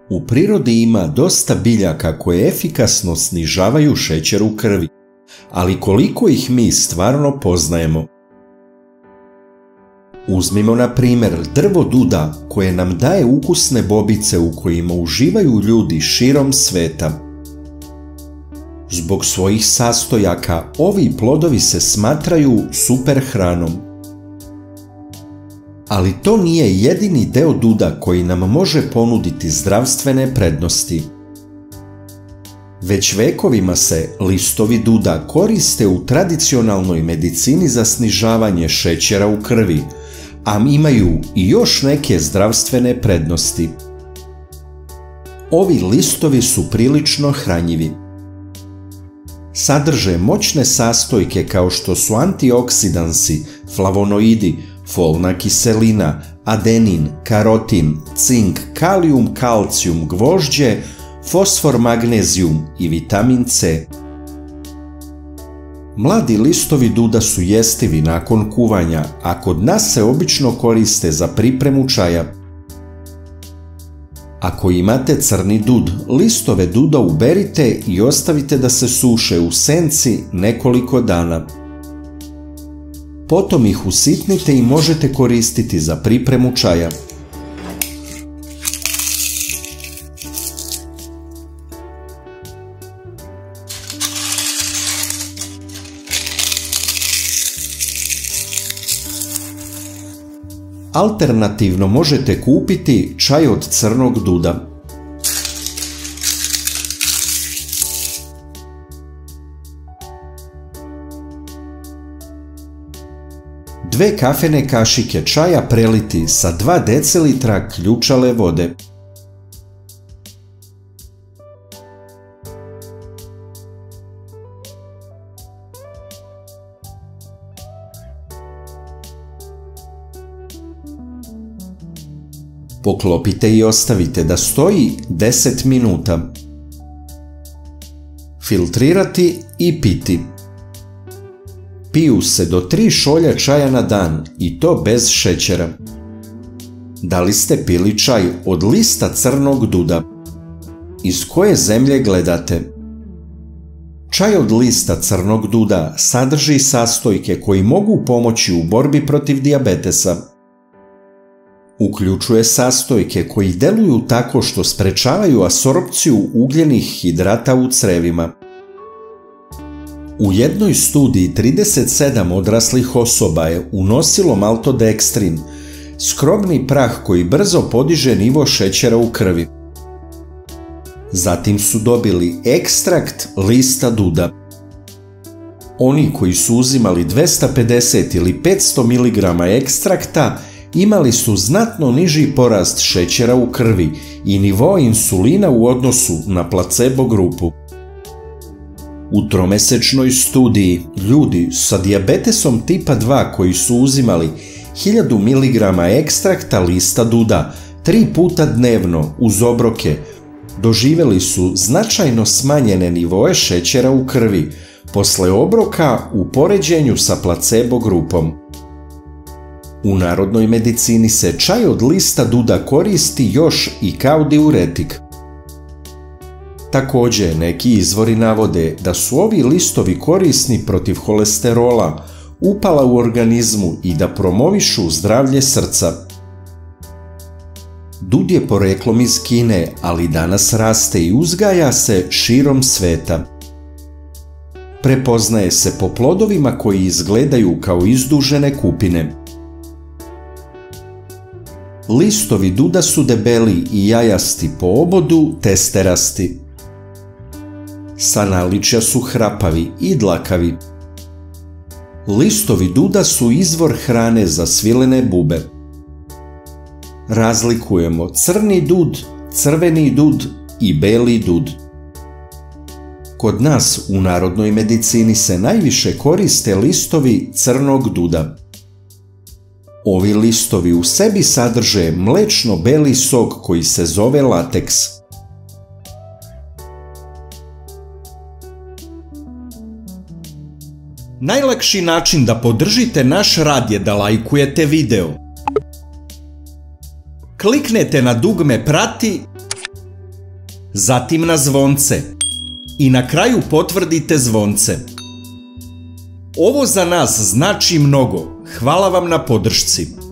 U prirodi ima dosta biljaka koje efikasno snižavaju šećer u krvi, ali koliko ih mi stvarno poznajemo? Uzmimo na primjer drvo duda koje nam daje ukusne bobice u kojima uživaju ljudi širom sveta. Zbog svojih sastojaka ovi plodovi se smatraju super hranom. Ali to nije jedini deo duda koji nam može ponuditi zdravstvene prednosti. Već vekovima se listovi duda koriste u tradicionalnoj medicini za snižavanje šećera u krvi, a imaju i još neke zdravstvene prednosti. Ovi listovi su prilično hranjivi. Sadrže moćne sastojke kao što su antioksidansi, flavonoidi, folna kiselina, adenin, karotin, cink, kalijum, kalcijum, gvožđe, fosfor, magnezijum i vitamin C. Mladi listovi duda su jestivi nakon kuvanja, a kod nas se obično koriste za pripremu čaja. Ako imate crni dud, listove duda uberite i ostavite da se suše u senci nekoliko dana. Potom ih usitnite i možete koristiti za pripremu čaja. Alternativno možete kupiti čaj od crnog duda. Dve kafene kašike čaja preliti sa 2 decilitra ključale vode. Poklopite i ostavite da stoji 10 minuta. Filtrirati i piti. Piju se do 3 šolja čaja na dan i to bez šećera. Da li ste pili čaj od lista crnog duda? Iz koje zemlje gledate? Čaj od lista crnog duda sadrži sastojke koji mogu pomoći u borbi protiv dijabetesa. Uključuje sastojke koji deluju tako što sprečavaju apsorpciju ugljenih hidrata u crevima. U jednoj studiji 37 odraslih osoba je unosilo maltodekstrin, skrobni prah koji brzo podiže nivo šećera u krvi. Zatim su dobili ekstrakt lista duda. Oni koji su uzimali 250 ili 500 mg ekstrakta imali su znatno niži porast šećera u krvi i nivo insulina u odnosu na placebo grupu. U tromesečnoj studiji ljudi sa dijabetesom tipa 2 koji su uzimali 1000 mg ekstrakta lista duda 3 puta dnevno uz obroke doživjeli su značajno smanjene nivoe šećera u krvi posle obroka u poređenju sa placebo grupom. U narodnoj medicini se čaj od lista duda koristi još i kao diuretik. Također, neki izvori navode da su ovi listovi korisni protiv holesterola, upala u organizmu i da promovišu zdravlje srca. Dud je poreklom iz Kine, ali danas raste i uzgaja se širom sveta. Prepoznaje se po plodovima koji izgledaju kao izdužene kupine. Listovi duda su debeli i jajasti po obodu, testerasti. Sa naličja su hrapavi i dlakavi. Listovi duda su izvor hrane za svilene bube. Razlikujemo crni dud, crveni dud i beli dud. Kod nas u narodnoj medicini se najviše koriste listovi crnog duda. Ovi listovi u sebi sadrže mlečno-beli sok koji se zove lateks. Najlakši način da podržite naš rad je da lajkujete video. Kliknete na dugme prati zatim na zvonce i na kraju potvrdite zvonce. Ovo za nas znači mnogo. Hvala vam na podršci.